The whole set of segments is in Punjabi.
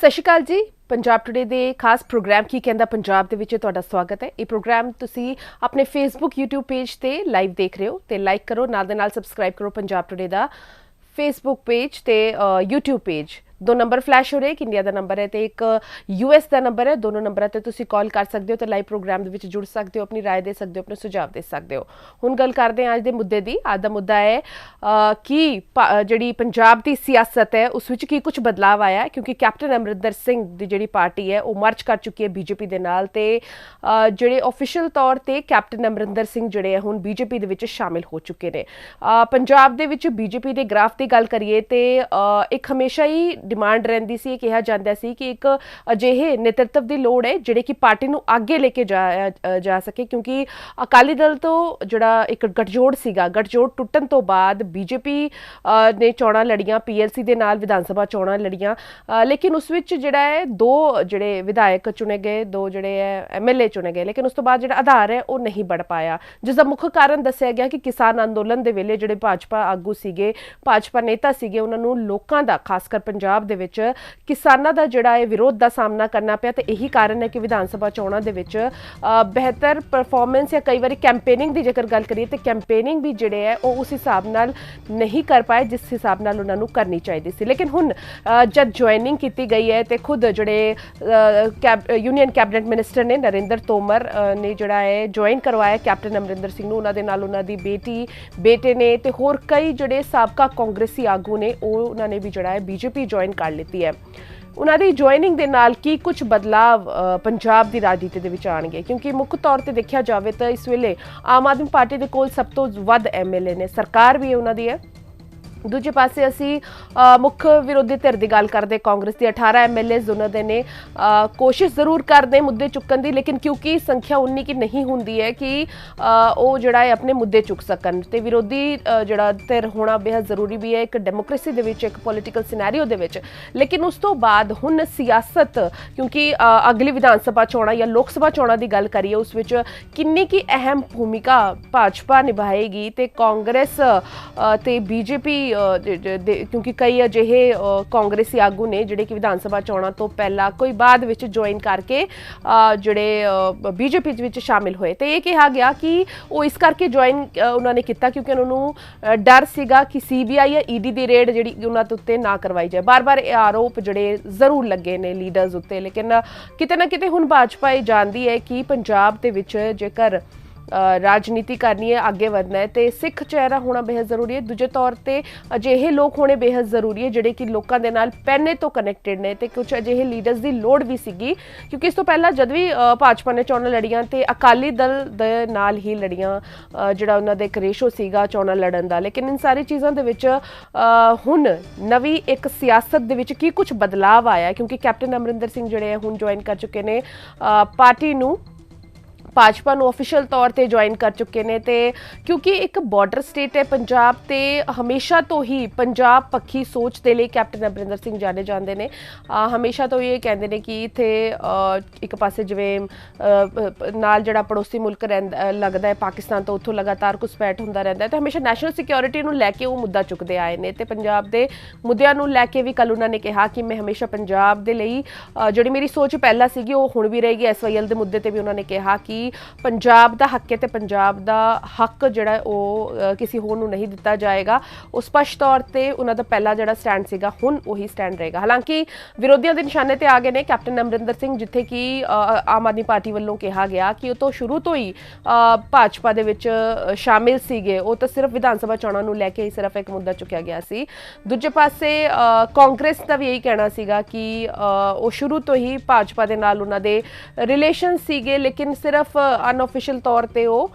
ਸਤਿ ਸ਼੍ਰੀ ਅਕਾਲ ਜੀ। ਪੰਜਾਬ ਟੁਡੇ ਦੇ ਖਾਸ ਪ੍ਰੋਗਰਾਮ ਕੀ ਕਹਿੰਦਾ ਪੰਜਾਬ ਦੇ ਵਿੱਚ ਤੁਹਾਡਾ ਸਵਾਗਤ ਹੈ। ਇਹ ਪ੍ਰੋਗਰਾਮ ਤੁਸੀਂ ਆਪਣੇ ਫੇਸਬੁੱਕ YouTube ਪੇਜ ਤੇ ਲਾਈਵ ਦੇਖ ਰਹੇ ਹੋ ਤੇ ਲਾਈਕ ਕਰੋ, ਨਾਲ ਦੇ ਨਾਲ ਸਬਸਕ੍ਰਾਈਬ ਕਰੋ ਪੰਜਾਬ ਟੁਡੇ ਦਾ ਫੇਸਬੁੱਕ ਪੇਜ ਤੇ YouTube ਪੇਜ। दो नंबर फ्लैश हो रहे, एक इंडिया का नंबर है तो एक US का नंबर है। दोनों नंबर ते तुसी कॉल कर सकते हो तो लाइव प्रोग्राम दे विच जुड़ सकते हो, अपनी राय दे सकते हो, अपने सुझाव दे सकते हो। हुण गल करते हैं अज दे मुद्दे दी। अज दा मुद्दा है कि जिहड़ी पंजाब दी सियासत है उस विच की कुछ बदलाव आया है, क्योंकि कैप्टन अमरिंदर सिंह दी जिहड़ी पार्टी है वो मर्ज कर चुकी है बीजेपी दे नाल ते जिहड़े ऑफिशियल तौर ते कैप्टन अमरिंदर सिंह जिहड़े हुण बीजेपी दे विच शामिल हो चुके ने। पंजाब दे विच बीजेपी दे ग्राफ की गल करिए तो एक हमेशा ही डिमांड रहिंदी सी, कहा जांदा सी कि एक अजिहे नेतृत्व की लोड़ है जिहड़े कि पार्टी नूं आगे लेके जा सके, क्योंकि अकाली दल तो जिहड़ा एक गठजोड़ सीगा, गठजोड़ टुटन तो बाद बीजेपी ने चोणां लड़ियां, PLC दे नाल विधान सभा चोणां लड़ियां, लेकिन उस विच जिहड़ा है दो जिहड़े विधायक चुने गए, दो जिहड़े MLA चुने गए, लेकिन उस तो बाद जिहड़ा आधार है वो नहीं बढ़ पाया, जिसका मुख्य कारण दस्सिया गया कि किसान अंदोलन दे वेले जिहड़े भाजपा आगू सीगे, भाजपा नेता सीगे, उन्हां नूं लोकां दा खासकर पंजाब दे विच किसानां दा जिहड़ा है विरोध दा सामना करना पिया। तो यही कारण है कि विधान सभा चोणां दे विच बेहतर परफॉर्मेंस या कई बारी कैंपेनिंग की जेकर गल करिए तो कैंपेनिंग भी जिहड़े है वो उस हिसाब नाल नहीं कर पाए जिस हिसाब नाल उन्हां नूं करनी चाहिए सी। लेकिन हुण जब ज्वाइनिंग की गई है तो खुद जिहड़े यूनियन कैबिनेट मिनिस्टर ने नरेंद्र तोमर ने जिहड़ा है ज्वाइन करवाया कैप्टन अमरिंदर सिंह नूं, उन्हां दे नाल उन्हां दी बेटी बेटे ने ते होर कई जिहड़े साबका कांग्रेसी आगू ने उन्हां ने भी जिहड़ा है बीजेपी ज्वाइन कर लीती है। उन्हां दी ज्वाइनिंग दे नाल की कुछ बदलाव पंजाब की राजनीति दे विच आउणगे, क्योंकि मुख्य तौर पर देखा जाए तो इस वेले आम आदमी पार्टी के कोल सब तो वध MLA ने, सरकार भी उन्हां दी है। दूजे पासे असी मुख्य विरोधी धिर की गल करते कांग्रेस के 18 MLAs उन्होंने ने कोशिश जरूर करते मुद्दे चुकन की, लेकिन क्योंकि संख्या उन्नी की नहीं होंगी है कि वो जड़ा है अपने मुद्दे चुक सकन, तो विरोधी जड़ा धिर होना बेहद जरूरी भी है एक डेमोक्रेसी दे विच, एक पॉलिटिकल सिनेरियो दे विच। लेकिन उस तो बाद हुण सियासत, क्योंकि अगली विधान सभा चोणां या लोक सभा चोणां की गल करिए उस विच किन्नी की अहम भूमिका भाजपा निभाएगी तो कांग्रेस ते बीजेपी, क्योंकि कई अजिहे कांग्रेसी आगू ने जिहड़े कि विधान सभा चोणां तो पहला कोई बाद विच ज्वाइन करके जिहड़े बीजेपी विच शामिल होए, तो ये कहा गया कि वो इस करके ज्वाइन उन्होंने किया क्योंकि उन्होंने डर सीगा कि CBI या ED दी रेड जिहड़ी उन्हां दे उत्ते ना करवाई जाए। बार बार आरोप जिहड़े जरूर लगे ने लीडर्स उत्ते, लेकिन किते ना किते हुण भाजपा ये जानदी है कि पंजाब दे विच जेकर राजनीति करनी है, आगे बढ़ना है तो सिख चेहरा होना बेहद जरूरी है। दूजे तौर पर अजिहे लोग होने बेहद जरूरी है जिहड़े कि लोगों के नाल पहले तो कनैक्टेड ने, तो कुछ अजिहे लीडर्स की लोड़ भी सीगी, क्योंकि इस तो पहला जब भी भाजपा ने चोणां लड़ियां तो अकाली दल दे नाल ही लड़ियां, जिहड़ा उन्हां दा एक रेशो सीगा चोणां लड़न दा। लेकिन इन सारी चीज़ों दे विच हुण नवी एक सियासत दे विच की कुछ बदलाव आया, क्योंकि कैप्टन अमरिंदर सिंह जिहड़े हुण ज्वाइन कर चुके ने पार्टी नूं, भाजपा नूं ऑफिशियल तौर पर ज्वाइन कर चुके हैं। तो क्योंकि एक बॉर्डर स्टेट है पंजाब, तो हमेशा तो ही पंजाब पक्षी सोच के लिए कैप्टन अमरिंदर सिंह जाने जाते हैं। हमेशा तो ये कहते हैं कि इत्थे एक पासे जिवें नाल जिहड़ा पड़ोसी मुल्क लगता है पाकिस्तान, तो उत्थों लगातार घुसपैठ होंदा रहिंदा है, तो हमेशा नैशनल सिक्योरिटी नूं लैके वो मुद्दा चुकते आए हैं। तो पंजाब के मुद्दों नूं लैके भी कल उन्होंने कहा कि मैं हमेशा पंजाब के लिए जिहड़ी मेरी सोच पहला सीगी वो हुण भी रहेगी। SYL के मुद्दे पर भी उन्होंने कहा कि पंजाब का हक है तो पंजाब का हक जिहड़ा वो किसी होर नूं नहीं दिता जाएगा। उस स्पष्ट तौर पर उन्होंने पहला जिहड़ा स्टैंड सीगा हुण वही स्टैंड रहेगा। हालांकि विरोधियों के निशाने ते आ गए ने कैप्टन अमरिंदर सिंह, जिथे कि आम आदमी पार्टी वालों कहा गया कि वो तो शुरू तो ही भाजपा दे विच शामिल सीगे, वो तो सिर्फ विधान सभा चोणां नूं लैके ही सिर्फ एक मुद्दा चुकिया गया सी। दूजे पासे कांग्रेस का भी यही कहना सीगा कि वो शुरू तो ही भाजपा दे नाल उन्हां दे रिलेशन सीगे, लेकिन सिर्फ अनऑफिशियल तौर पर वो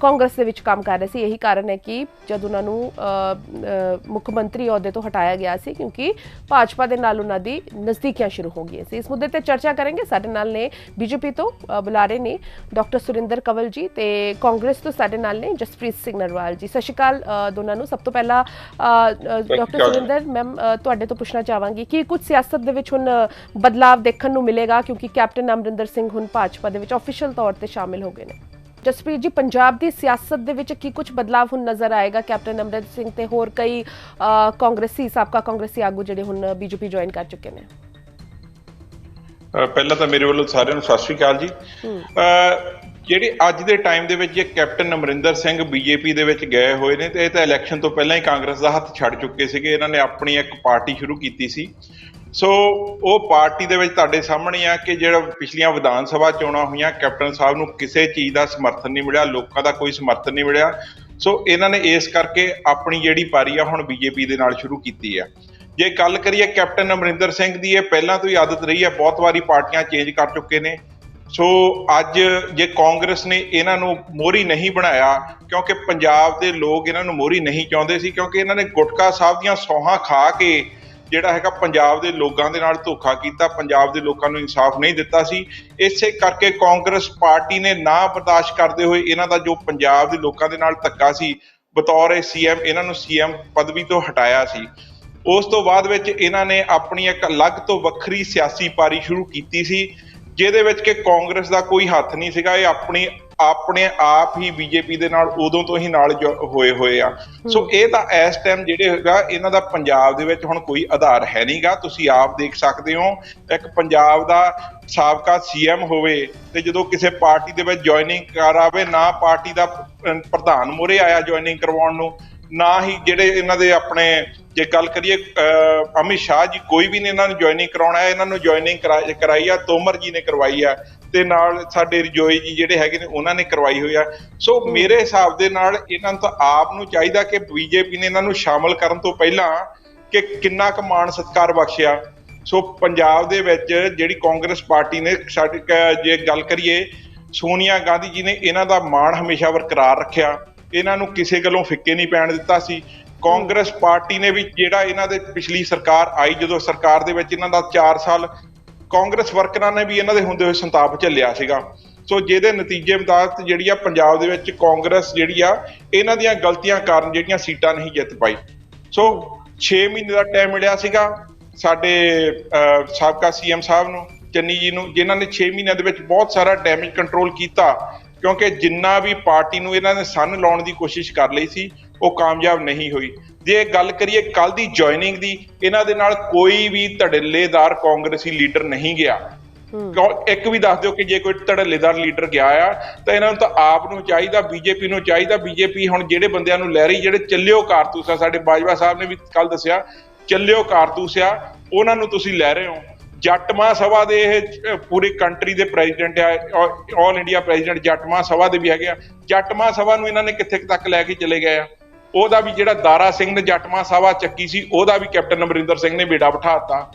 कांग्रेस के काम कर रहे थे। यही कारण है कि जब उन्होंने मुख्य मंत्री अहुदे तो हटाया गया सी, क्योंकि भाजपा के नाल उन्हां दी नज़दीकियां शुरू हो गई सी। इस मुद्दे पर चर्चा करेंगे। साडे नाल ने बीजेपी तो बुलारे ने डॉक्टर सुरिंदर कंवल जी, तो कांग्रेस तो साडे नाल ने जसप्रीत सिंह नरवाल जी। सत श्री अकाल दोनों नूं। सब तो पहला डॉक्टर सुरिंदर मैम तुहाडे तो पुछना चाहांगी कि कुछ सियासत दे विच हुण बदलाव देखण नूं मिलेगा, क्योंकि कैप्टन अमरिंदर सिंह हुण भाजपा दे विच ऑफिशियल तौर पर शामिल हो गए हैं। जसप्रीत जी, पंजाब की सियासत दे विच की कुछ बदलाव हुण नज़र आएगा? कैप्टन अमरिंदर सिंह ते होर कई कांग्रेसी साबका कांग्रेसी आगू जिहड़े हुण बीजेपी ज्वाइन कर चुके हैं। ਪਹਿਲਾਂ ਤਾਂ ਮੇਰੇ ਵੱਲੋਂ ਸਾਰਿਆਂ ਨੂੰ ਸਤਿ ਸ਼੍ਰੀ ਅਕਾਲ ਜੀ। ਜਿਹੜੇ ਅੱਜ ਦੇ ਟਾਈਮ ਦੇ ਵਿੱਚ ਜੇ ਕੈਪਟਨ ਅਮਰਿੰਦਰ ਸਿੰਘ ਬੀਜੇਪੀ ਦੇ ਵਿੱਚ ਗਏ ਹੋਏ ਨੇ, ਤੇ ਇਹ ਤਾਂ ਇਲੈਕਸ਼ਨ ਤੋਂ ਪਹਿਲਾਂ ਹੀ ਕਾਂਗਰਸ ਦਾ ਹੱਥ ਛੱਡ ਚੁੱਕੇ ਸੀਗੇ। ਇਹਨਾਂ ਨੇ ਆਪਣੀ ਇੱਕ ਪਾਰਟੀ ਸ਼ੁਰੂ ਕੀਤੀ ਸੀ। ਸੋ ਉਹ ਪਾਰਟੀ ਦੇ ਵਿੱਚ ਤੁਹਾਡੇ ਸਾਹਮਣੇ ਆ ਕਿ ਜਿਹੜਾ ਪਿਛਲੀਆਂ ਵਿਧਾਨ ਸਭਾ ਚੋਣਾਂ ਹੋਈਆਂ, ਕੈਪਟਨ ਸਾਹਿਬ ਨੂੰ ਕਿਸੇ ਚੀਜ਼ ਦਾ ਸਮਰਥਨ ਨਹੀਂ ਮਿਲਿਆ, ਲੋਕਾਂ ਦਾ ਕੋਈ ਸਮਰਥਨ ਨਹੀਂ ਮਿਲਿਆ। ਸੋ ਇਹਨਾਂ ਨੇ ਇਸ ਕਰਕੇ ਆਪਣੀ ਜਿਹੜੀ ਪਾਰੀ ਆ ਹੁਣ ਬੀਜੇਪੀ ਦੇ ਨਾਲ ਸ਼ੁਰੂ ਕੀਤੀ ਆ। ਜੇ ਗੱਲ ਕਰੀਏ ਕੈਪਟਨ ਅਮਰਿੰਦਰ ਸਿੰਘ ਦੀ, ਇਹ ਪਹਿਲਾਂ ਤੋਂ ਹੀ ਆਦਤ ਰਹੀ ਹੈ, ਬਹੁਤ ਵਾਰੀ ਪਾਰਟੀਆਂ ਚੇਂਜ ਕਰ ਚੁੱਕੇ ਨੇ। ਸੋ ਅੱਜ ਜੇ ਕਾਂਗਰਸ ਨੇ ਇਹਨਾਂ ਨੂੰ ਮੋਹਰੀ ਨਹੀਂ ਬਣਾਇਆ, ਕਿਉਂਕਿ ਪੰਜਾਬ ਦੇ ਲੋਕ ਇਹਨਾਂ ਨੂੰ ਮੋਹਰੀ ਨਹੀਂ ਚਾਹੁੰਦੇ ਸੀ, ਕਿਉਂਕਿ ਇਹਨਾਂ ਨੇ ਗੁਟਕਾ ਸਾਹਿਬ ਦੀਆਂ ਸੌਹਾਂ ਖਾ ਕੇ ਜਿਹੜਾ ਹੈਗਾ ਪੰਜਾਬ ਦੇ ਲੋਕਾਂ ਦੇ ਨਾਲ ਧੋਖਾ ਕੀਤਾ, ਪੰਜਾਬ ਦੇ ਲੋਕਾਂ ਨੂੰ ਇਨਸਾਫ ਨਹੀਂ ਦਿੱਤਾ ਸੀ। ਇਸੇ ਕਰਕੇ ਕਾਂਗਰਸ ਪਾਰਟੀ ਨੇ ਨਾ ਬਰਦਾਸ਼ਤ ਕਰਦੇ ਹੋਏ ਇਹਨਾਂ ਦਾ ਜੋ ਪੰਜਾਬ ਦੇ ਲੋਕਾਂ ਦੇ ਨਾਲ ਧੱਕਾ ਸੀ, ਬਤੌਰ ਸੀਐਮ ਇਹਨਾਂ ਨੂੰ ਸੀਐਮ ਪਦਵੀ ਤੋਂ ਹਟਾਇਆ ਸੀ। ਉਸ ਤੋਂ ਬਾਅਦ ਵਿੱਚ ਇਹਨਾਂ ਨੇ ਆਪਣੀ ਇੱਕ ਅਲੱਗ ਤੋਂ ਵੱਖਰੀ ਸਿਆਸੀ ਪਾਰੀ ਸ਼ੁਰੂ ਕੀਤੀ ਸੀ, ਜਿਹਦੇ ਵਿੱਚ ਕਿ ਕਾਂਗਰਸ ਦਾ ਕੋਈ ਹੱਥ ਨਹੀਂ ਸੀਗਾ। ਇਹ ਆਪਣੇ ਆਪ ਹੀ ਬੀਜੇਪੀ ਦੇ ਨਾਲ ਉਦੋਂ ਤੋਂ ਹੀ ਨਾਲ ਹੋਏ ਆ। ਸੋ ਇਹ ਤਾਂ ਇਸ ਟਾਈਮ ਜਿਹੜੇ ਹੈਗਾ ਇਹਨਾਂ ਦਾ ਪੰਜਾਬ ਦੇ ਵਿੱਚ ਹੁਣ ਕੋਈ ਆਧਾਰ ਹੈ ਨਹੀਂਗਾ। ਤੁਸੀਂ ਆਪ ਦੇਖ ਸਕਦੇ ਹੋ, ਇੱਕ ਪੰਜਾਬ ਦਾ ਸਾਬਕਾ ਸੀਐਮ ਹੋਵੇ ਤੇ ਜਦੋਂ ਕਿਸੇ ਪਾਰਟੀ ਦੇ ਵਿੱਚ ਜੁਆਇਨਿੰਗ ਕਰਾਵੇ, ਨਾ ਪਾਰਟੀ ਦਾ ਪ੍ਰਧਾਨ ਮੂਹਰੇ ਆਇਆ ਜੁਆਇਨਿੰਗ ਕਰਵਾਉਣ ਨੂੰ, ਨਾ ਹੀ ਜਿਹੜੇ ਇਹਨਾਂ ਦੇ ਆਪਣੇ ਜੇ ਗੱਲ ਕਰੀਏ ਅਮਿਤ ਸ਼ਾਹ ਜੀ, ਕੋਈ ਵੀ ਨੇ ਇਹਨਾਂ ਨੂੰ ਜੁਆਇਨਿੰਗ ਕਰਾਉਣਾ ਹੈ। ਇਹਨਾਂ ਨੂੰ ਜੁਆਇਨਿੰਗ ਕਰਾਈ ਆ ਤੋਮਰ ਜੀ ਨੇ ਕਰਵਾਈ ਆ, ਤੇ ਨਾਲ ਸਾਡੇ ਰਜੋਈ ਜੀ ਜਿਹੜੇ ਹੈਗੇ ਨੇ ਉਹਨਾਂ ਨੇ ਕਰਵਾਈ ਹੋਈ ਆ। ਸੋ ਮੇਰੇ ਹਿਸਾਬ ਦੇ ਨਾਲ ਇਹਨਾਂ ਨੂੰ ਤਾਂ ਆਪ ਨੂੰ ਚਾਹੀਦਾ ਕਿ ਬੀਜੇਪੀ ਨੇ ਇਹਨਾਂ ਨੂੰ ਸ਼ਾਮਲ ਕਰਨ ਤੋਂ ਪਹਿਲਾਂ ਕਿ ਕਿੰਨਾ ਕੁ ਮਾਣ ਸਤਿਕਾਰ ਬਖਸ਼ਿਆ। ਸੋ ਪੰਜਾਬ ਦੇ ਵਿੱਚ ਜਿਹੜੀ ਕਾਂਗਰਸ ਪਾਰਟੀ ਨੇ ਸਾਡੀ ਜੇ ਗੱਲ ਕਰੀਏ, ਸੋਨੀਆ ਗਾਂਧੀ ਜੀ ਨੇ ਇਹਨਾਂ ਦਾ ਮਾਣ ਹਮੇਸ਼ਾ ਬਰਕਰਾਰ ਰੱਖਿਆ, ਇਹਨਾਂ ਨੂੰ ਕਿਸੇ ਗੱਲੋਂ ਫਿੱਕੇ ਨਹੀਂ ਪੈਣ ਦਿੱਤਾ ਸੀ। ਕਾਂਗਰਸ ਪਾਰਟੀ ਨੇ ਵੀ ਜਿਹੜਾ ਇਹਨਾਂ ਦੇ ਪਿਛਲੀ ਸਰਕਾਰ ਆਈ, ਜਦੋਂ ਸਰਕਾਰ ਦੇ ਵਿੱਚ ਇਹਨਾਂ ਦਾ 4 ਸਾਲ ਕਾਂਗਰਸ ਵਰਕਰਾਂ ਨੇ ਵੀ ਇਹਨਾਂ ਦੇ ਹੁੰਦੇ ਹੋਏ ਸੰਤਾਪ ਝੱਲਿਆ ਸੀਗਾ। ਸੋ ਜਿਹਦੇ ਨਤੀਜੇ ਮੁਤਾਬਕ ਜਿਹੜੀ ਆ ਪੰਜਾਬ ਦੇ ਵਿੱਚ ਕਾਂਗਰਸ ਜਿਹੜੀ ਆ ਇਹਨਾਂ ਦੀਆਂ ਗਲਤੀਆਂ ਕਾਰਨ ਜਿਹੜੀਆਂ ਸੀਟਾਂ ਨਹੀਂ ਜਿੱਤ ਪਾਈ। ਸੋ 6 ਮਹੀਨੇ ਦਾ ਟਾਈਮ ਮਿਲਿਆ ਸੀਗਾ ਸਾਡੇ ਸਾਬਕਾ ਸੀਐਮ ਸਾਹਿਬ ਨੂੰ, ਚੰਨੀ ਜੀ ਨੂੰ, ਜਿਨ੍ਹਾਂ ਨੇ 6 ਮਹੀਨਿਆਂ ਦੇ ਵਿੱਚ ਬਹੁਤ ਸਾਰਾ ਡੈਮੇਜ ਕੰਟਰੋਲ ਕੀਤਾ, ਕਿਉਂਕਿ ਜਿੰਨਾ ਵੀ ਪਾਰਟੀ ਨੂੰ ਇਹਨਾਂ ਨੇ ਸੰਨ ਲਾਉਣ ਦੀ ਕੋਸ਼ਿਸ਼ ਕਰ ਲਈ ਸੀ ਉਹ ਕਾਮਯਾਬ ਨਹੀਂ ਹੋਈ। ਜੇ ਗੱਲ ਕਰੀਏ ਕੱਲ ਦੀ ਜੁਆਇਨਿੰਗ ਦੀ, ਇਹਨਾਂ ਦੇ ਨਾਲ ਕੋਈ ਵੀ ਧੜੱਲੇਦਾਰ ਕਾਂਗਰਸੀ ਲੀਡਰ ਨਹੀਂ ਗਿਆ। ਇੱਕ ਵੀ ਦੱਸ ਦਿਓ ਕਿ ਜੇ ਕੋਈ ਧੜੱਲੇਦਾਰ ਲੀਡਰ ਗਿਆ ਆ ਤਾਂ ਇਹਨਾਂ ਨੂੰ ਤਾਂ ਆਪ ਨੂੰ ਚਾਹੀਦਾ, ਬੀਜੇਪੀ ਨੂੰ ਚਾਹੀਦਾ। ਬੀਜੇਪੀ ਹੁਣ ਜਿਹੜੇ ਬੰਦਿਆਂ ਨੂੰ ਲੈ ਰਹੀ, ਜਿਹੜੇ ਚੱਲਿਓ ਕਾਰਤੂਸ ਆ, ਸਾਡੇ ਬਾਜਵਾ ਸਾਹਿਬ ਨੇ ਵੀ ਕੱਲ ਦੱਸਿਆ ਚੱਲਿਓ ਕਾਰਤੂਸ ਆ, ਉਹਨਾਂ ਨੂੰ ਤੁਸੀਂ ਲੈ ਰਹੇ ਹੋ। ਜੱਟ ਮਹਾਂਸਭਾ ਦੇ ਇਹ ਪੂਰੀ ਕੰਟਰੀ ਦੇ ਪ੍ਰੈਜ਼ੀਡੈਂਟ ਆ, ਆਲ ਇੰਡੀਆ ਪ੍ਰੈਜ਼ੀਡੈਂਟ ਜੱਟ ਮਹਾਂਸਭਾ ਦੇ ਵੀ ਹੈਗੇ ਆ। ਜੱਟ ਮਹਾਂਸਭਾ ਨੂੰ ਇਹਨਾਂ ਨੇ ਕਿੱਥੇ ਤੱਕ ਲੈ ਕੇ ਚਲੇ ਗਏ ਆ। ਉਹਦਾ ਵੀ ਜਿਹੜਾ ਦਾਰਾ ਸਿੰਘ ਨੇ ਜੱਟ ਮਹਾਂਸਭਾ ਚੱਕੀ ਸੀ, ਉਹਦਾ ਵੀ ਕੈਪਟਨ ਅਮਰਿੰਦਰ ਸਿੰਘ ਨੇ ਬੇੜਾ ਬਿਠਾ ਦਿੱਤਾ।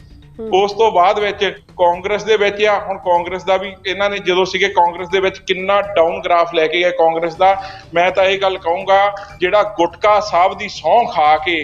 ਉਸ ਤੋਂ ਬਾਅਦ ਵਿੱਚ ਕਾਂਗਰਸ ਦੇ ਵਿੱਚ ਆ, ਹੁਣ ਕਾਂਗਰਸ ਦਾ ਵੀ ਇਹਨਾਂ ਨੇ ਜਦੋਂ ਸੀਗੇ ਕਾਂਗਰਸ ਦੇ ਵਿੱਚ ਕਿੰਨਾ ਡਾਊਨ ਗ੍ਰਾਫ ਲੈ ਕੇ ਗਏ ਕਾਂਗਰਸ ਦਾ। ਮੈਂ ਤਾਂ ਇਹ ਗੱਲ ਕਹੂੰਗਾ, ਜਿਹੜਾ ਗੁਟਕਾ ਸਾਹਿਬ ਦੀ ਸਹੁੰ ਖਾ ਕੇ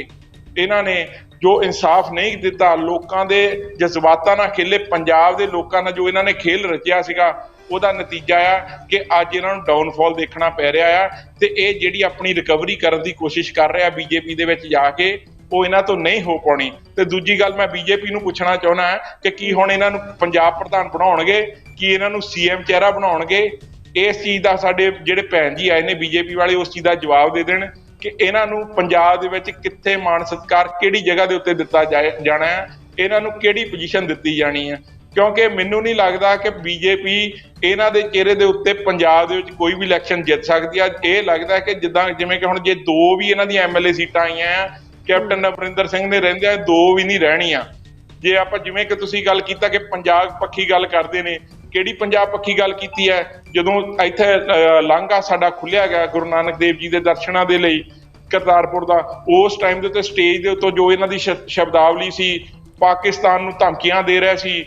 ਇਹਨਾਂ ਨੇ ਜੋ ਇਨਸਾਫ ਨਹੀਂ ਦਿੱਤਾ, ਲੋਕਾਂ ਦੇ ਜਜ਼ਬਾਤਾਂ ਨਾਲ ਖੇਲੇ, ਪੰਜਾਬ ਦੇ ਲੋਕਾਂ ਨਾਲ ਜੋ ਇਹਨਾਂ ਨੇ ਖੇਲ ਰਚਿਆ ਸੀਗਾ, ਉਹਦਾ ਨਤੀਜਾ ਆ ਕਿ ਅੱਜ ਇਹਨਾਂ ਨੂੰ ਡਾਊਨਫਾਲ ਦੇਖਣਾ ਪੈ ਰਿਹਾ ਆ। ਤੇ ਇਹ ਜਿਹੜੀ ਆਪਣੀ ਰਿਕਵਰੀ ਕਰਨ ਦੀ ਕੋਸ਼ਿਸ਼ ਕਰ ਰਿਹਾ ਬੀਜੇਪੀ ਦੇ ਵਿੱਚ ਜਾ ਕੇ, ਉਹ ਇਹਨਾਂ ਤੋਂ ਨਹੀਂ ਹੋ ਪਾਉਣੀ। ਤੇ ਦੂਜੀ ਗੱਲ ਮੈਂ ਬੀਜੇਪੀ ਨੂੰ ਪੁੱਛਣਾ ਚਾਹੁੰਦਾ ਕਿ ਕੀ ਹੁਣ ਇਹਨਾਂ ਨੂੰ ਪੰਜਾਬ ਪ੍ਰਧਾਨ ਬਣਾਉਣਗੇ, ਕੀ ਇਹਨਾਂ ਨੂੰ ਸੀਐਮ ਚਿਹਰਾ ਬਣਾਉਣਗੇ? ਇਸ ਚੀਜ਼ ਦਾ ਸਾਡੇ ਜਿਹੜੇ ਭੈਣ ਜੀ ਆਏ ਨੇ ਬੀਜੇਪੀ ਵਾਲੇ, ਉਸ ਚੀਜ਼ ਦਾ ਜਵਾਬ ਦੇ ਦੇਣ ਕਿ ਇਹਨਾਂ ਨੂੰ ਪੰਜਾਬ ਦੇ ਵਿੱਚ ਕਿੱਥੇ ਮਾਣ ਸਤਿਕਾਰ, ਕਿਹੜੀ ਜਗ੍ਹਾ ਦੇ ਉੱਤੇ ਦਿੱਤਾ ਜਾਣਾ ਹੈ, ਇਹਨਾਂ ਨੂੰ ਕਿਹੜੀ ਪੋਜੀਸ਼ਨ ਦਿੱਤੀ ਜਾਣੀ ਹੈ। ਕਿਉਂਕਿ ਮੈਨੂੰ ਨਹੀਂ ਲੱਗਦਾ ਕਿ ਬੀਜੇਪੀ ਇਹਨਾਂ ਦੇ ਚਿਹਰੇ ਦੇ ਉੱਤੇ ਪੰਜਾਬ ਦੇ ਵਿੱਚ ਕੋਈ ਵੀ ਇਲੈਕਸ਼ਨ ਜਿੱਤ ਸਕਦੀ ਆ। ਇਹ ਲੱਗਦਾ ਕਿ ਜਿਵੇਂ ਕਿ ਹੁਣ ਜੇ 2 ਵੀ ਇਹਨਾਂ ਦੀਆਂ ਐਮਐਲਏ ਸੀਟਾਂ ਆਈਆਂ ਆ, ਕੈਪਟਨ ਅਮਰਿੰਦਰ ਸਿੰਘ ਦੇ ਰਹਿੰਦੇ ਆ, 2 ਵੀ ਨਹੀਂ ਰਹਿਣੀਆਂ। ਜੇ ਆਪਾਂ ਜਿਵੇਂ ਕਿ ਤੁਸੀਂ ਗੱਲ ਕੀਤਾ ਕਿ ਪੰਜਾਬ ਪੱਖੀ ਗੱਲ ਕਰਦੇ ਨੇ, ਕਿਹੜੀ ਪੰਜਾਬ ਪੱਖੀ ਗੱਲ ਕੀਤੀ ਹੈ? ਜਦੋਂ ਇੱਥੇ ਲਾਂਘਾ ਸਾਡਾ ਖੁੱਲਿਆ ਗਿਆ ਗੁਰੂ ਨਾਨਕ ਦੇਵ ਜੀ ਦੇ ਦਰਸ਼ਨਾਂ ਦੇ ਲਈ ਕਰਤਾਰਪੁਰ ਦਾ, ਉਸ ਟਾਈਮ ਦੇ ਉੱਤੇ ਸਟੇਜ ਦੇ ਉੱਤੋਂ ਜੋ ਇਹਨਾਂ ਦੀ ਸ਼ਬਦਾਵਲੀ ਸੀ, ਪਾਕਿਸਤਾਨ ਨੂੰ ਧਮਕੀਆਂ ਦੇ ਰਿਹਾ ਸੀ,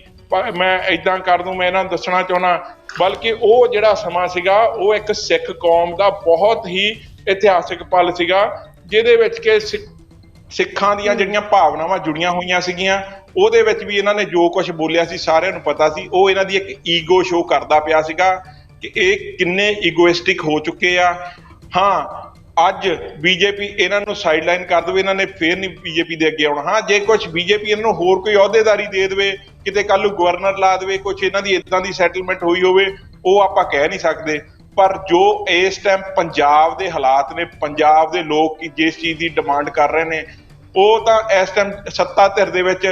ਮੈਂ ਏਦਾਂ ਕਰ ਦੂੰ, ਮੈਂ ਇਹਨਾਂ ਨੂੰ ਦੱਸਣਾ ਚਾਹੁੰਦਾ। ਬਲਕਿ ਉਹ ਜਿਹੜਾ ਸਮਾਂ ਸੀਗਾ, ਉਹ ਇੱਕ ਸਿੱਖ ਕੌਮ ਦਾ ਬਹੁਤ ਹੀ ਇਤਿਹਾਸਿਕ ਪਲ ਸੀਗਾ, ਜਿਹਦੇ ਵਿੱਚ ਕਿ ਸਿੱਖਾਂ ਦੀਆਂ ਜਿਹੜੀਆਂ ਭਾਵਨਾਵਾਂ ਜੁੜੀਆਂ ਹੋਈਆਂ ਸੀਗੀਆਂ। ਉਹਦੇ ਵਿੱਚ ਵੀ ਇਹਨਾਂ ਨੇ ਜੋ ਕੁਝ ਬੋਲਿਆ ਸੀ ਸਾਰਿਆਂ ਨੂੰ ਪਤਾ ਸੀ। ਉਹ ਇਹਨਾਂ ਦੀ ਇੱਕ ਈਗੋ ਸ਼ੋ ਕਰਦਾ ਪਿਆ ਸੀਗਾ ਕਿ ਇਹ ਕਿੰਨੇ ਈਗੋਇਸਟਿਕ ਹੋ ਚੁੱਕੇ ਆ। ਹਾਂ, ਅੱਜ ਬੀਜੇਪੀ ਇਹਨਾਂ ਨੂੰ ਸਾਈਡਲਾਈਨ ਕਰ ਦੇਵੇ, ਇਹਨਾਂ ਨੇ ਫੇਰ ਨਹੀਂ ਬੀਜੇਪੀ ਦੇ ਅੱਗੇ ਆਉਣਾ। ਹਾਂ, ਜੇ ਕੁਛ ਬੀਜੇਪੀ ਇਹਨਾਂ ਨੂੰ ਹੋਰ ਕੋਈ ਅਹੁਦੇਦਾਰੀ ਦੇ ਦੇਵੇ, ਕਿਤੇ ਕੱਲ ਨੂੰ ਗਵਰਨਰ ਲਾ ਦੇਵੇ, ਕੁਛ ਇਹਨਾਂ ਦੀ ਇਦਾਂ ਦੀ ਸੈਟਲਮੈਂਟ ਹੋਈ ਹੋਵੇ, ਉਹ ਆਪਾਂ ਕਹਿ ਨਹੀਂ ਸਕਦੇ। ਪਰ ਜੋ ਇਸ ਟਾਈਮ ਪੰਜਾਬ ਦੇ ਹਾਲਾਤ ਨੇ, ਪੰਜਾਬ ਦੇ ਲੋਕ ਜਿਸ ਚੀਜ਼ ਦੀ ਡਿਮਾਂਡ ਕਰ ਰਹੇ ਨੇ, ਉਹ ਤਾਂ ਇਸ ਟਾਈਮ ਸੱਤਾ ਧਿਰ ਦੇ ਵਿੱਚ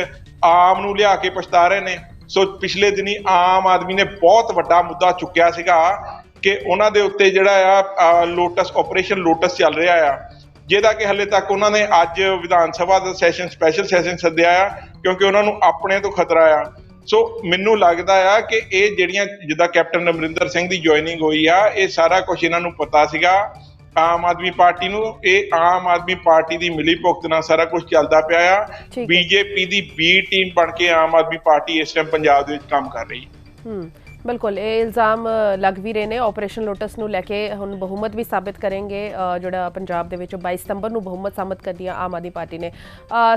ਆਮ ਨੂੰ ਲਿਆ ਕੇ ਪਛਤਾ ਰਹੇ ਨੇ। ਸੋ ਪਿਛਲੇ ਦਿਨੀ ਆਮ ਆਦਮੀ ਨੇ ਬਹੁਤ ਵੱਡਾ ਮੁੱਦਾ ਚੁੱਕਿਆ ਸੀਗਾ ਕਿ ਉਹਨਾਂ ਦੇ ਉੱਤੇ ਜਿਹੜਾ ਆ ਲੋਟਸ ਆਪਰੇਸ਼ਨ ਲੋਟਸ ਚੱਲ ਰਿਹਾ ਆ, ਜਿਹਦਾ ਕਿ ਹਲੇ ਤੱਕ ਉਹਨਾਂ ਨੇ ਅੱਜ ਵਿਧਾਨ ਸਭਾ ਦਾ ਸੈਸ਼ਨ ਸਪੈਸ਼ਲ ਸੈਸ਼ਨ ਸੱਦਿਆ ਆ ਕਿਉਂਕਿ ਉਹਨਾਂ ਨੂੰ ਆਪਣੇ ਤੋਂ ਖਤਰਾ ਆ। ਸੋ ਮੈਨੂੰ ਲੱਗਦਾ ਆ ਕਿ ਇਹ ਜਿਹੜੀਆਂ ਜਿੱਦਾਂ ਕੈਪਟਨ ਅਮਰਿੰਦਰ ਸਿੰਘ ਦੀ ਜੁਆਇਨਿੰਗ ਹੋਈ ਆ, ਇਹ ਸਾਰਾ ਕੁਝ ਇਹਨਾਂ ਨੂੰ ਪਤਾ ਸੀਗਾ ਆਮ ਆਦਮੀ ਪਾਰਟੀ ਨੂੰ। ਇਹ ਆਮ ਆਦਮੀ ਪਾਰਟੀ ਦੀ ਮਿਲੀ ਭੁਗਤ ਨਾਲ ਸਾਰਾ ਕੁਝ ਚੱਲਦਾ ਪਿਆ ਆ। ਬੀਜੇਪੀ ਦੀ ਬੀ ਟੀਮ ਬਣ ਕੇ ਆਮ ਆਦਮੀ ਪਾਰਟੀ ਇਸ ਟਾਈਮ ਪੰਜਾਬ ਦੇ ਵਿੱਚ ਕੰਮ ਕਰ ਰਹੀ ਹੈ। बिल्कुल ये इल्ज़ाम लग भी रहे हैं। ऑपरेशन लोटस ਨੂੰ ਲੈ ਕੇ ਹੁਣ ਬਹੁਮਤ ਵੀ ਸਾਬਿਤ ਕਰਨਗੇ ਜਿਹੜਾ ਪੰਜਾਬ ਦੇ ਵਿੱਚ 22 ਸਤੰਬਰ ਨੂੰ ਬਹੁਮਤ ਸਾਬਿਤ ਕਰਦੀ ਆ ਆਮ ਆਦਮੀ ਪਾਰਟੀ ਨੇ।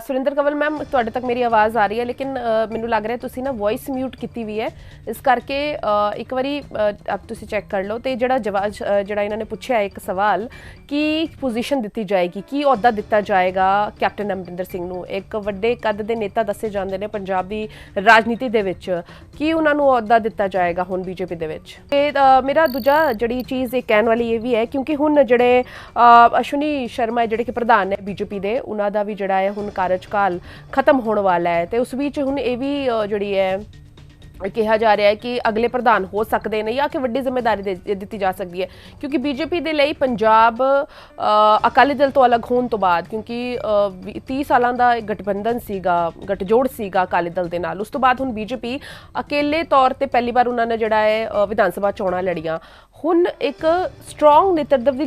ਸੁਰਿੰਦਰ ਕੰਵਲ ਮੈਮ ਤੁਹਾਡੇ ਤੱਕ ਮੇਰੀ ਆਵਾਜ਼ ਆ ਰਹੀ ਹੈ, ਲੇਕਿਨ ਮੈਨੂੰ ਲੱਗ ਰਿਹਾ ਤੁਸੀਂ ਨਾ ਵੌਇਸ ਮਿਊਟ ਕੀਤੀ ਵੀ ਹੈ, ਇਸ ਕਰਕੇ ਇੱਕ ਵਾਰੀ ਤੁਸੀਂ ਚੈੱਕ ਕਰ ਲਓ। ਤੇ ਜਿਹੜਾ ਜਿਹੜਾ ਇਹਨਾਂ ਨੇ ਪੁੱਛਿਆ ਇੱਕ ਸਵਾਲ ਕੀ ਪੋਜੀਸ਼ਨ ਦਿੱਤੀ ਜਾਏਗੀ, ਕੀ ਅਹੁਦਾ ਦਿੱਤਾ ਜਾਏਗਾ ਕੈਪਟਨ ਅਮਰਿੰਦਰ ਸਿੰਘ ਨੂੰ। ਇੱਕ ਵੱਡੇ ਕੱਦ ਦੇ ਨੇਤਾ ਦੱਸੇ ਜਾਂਦੇ ਨੇ ਪੰਜਾਬ ਦੀ ਰਾਜਨੀਤੀ ਦੇ ਵਿੱਚ, ਕੀ ਉਹਨਾਂ ਨੂੰ ਅਹੁਦਾ ਦਿੱਤਾ ਜਾਏਗਾ ਹੁਣ ਬੀਜੇਪੀ ਦੇ ਵਿੱਚ। ਤੇ ਮੇਰਾ ਦੂਜਾ ਜਿਹੜੀ ਚੀਜ਼ ਇਹ ਕਹਿਣ ਵਾਲੀ ਇਹ ਵੀ ਹੈ ਕਿਉਂਕਿ ਹੁਣ ਜਿਹੜੇ ਅਸ਼ਵਨੀ ਸ਼ਰਮਾ ਜਿਹੜੇ ਕਿ ਪ੍ਰਧਾਨ ਨੇ ਬੀਜੇਪੀ ਦੇ, ਉਹਨਾਂ ਦਾ ਵੀ ਜਿਹੜਾ ਹੈ ਹੁਣ ਕਾਰਜਕਾਲ ਖਤਮ ਹੋਣ ਵਾਲਾ ਹੈ। ਤੇ ਉਸ ਵਿੱਚ ਹੁਣ ਇਹ ਵੀ ਜਿਹੜੀ ਹੈ ਕਿਹਾ ਜਾ ਰਿਹਾ ਹੈ ਕਿ ਅਗਲੇ ਪ੍ਰਧਾਨ ਹੋ ਸਕਦੇ ਨੇ ਜਾਂ ਕਿ ਵੱਡੀ ਜ਼ਿੰਮੇਵਾਰੀ ਦਿੱਤੀ ਜਾ ਸਕਦੀ ਹੈ ਕਿਉਂਕਿ ਬੀਜੇਪੀ ਦੇ ਲਈ ਪੰਜਾਬ ਅਕਾਲੀ ਦਲ ਤੋਂ ਅਲੱਗ ਹੋਣ ਤੋਂ ਬਾਅਦ, ਕਿਉਂਕਿ 30 ਸਾਲਾਂ ਦਾ ਗਠਬੰਧਨ ਸੀਗਾ, ਗੱਠਜੋੜ ਸੀਗਾ ਅਕਾਲੀ ਦਲ ਦੇ ਨਾਲ, ਉਸ ਤੋਂ ਬਾਅਦ ਹੁਣ ਬੀਜੇਪੀ ਅਕੇਲੇ ਤੌਰ ਤੇ ਪਹਿਲੀ ਵਾਰ ਉਹਨਾਂ ਨੇ ਜਿਹੜਾ ਹੈ ਵਿਧਾਨ ਸਭਾ ਚੋਣਾਂ ਲੜੀਆਂ। ਹੁਣ ਇੱਕ ਸਟਰੋਂਗ ਨੇਤਰਤਵ ਦੀ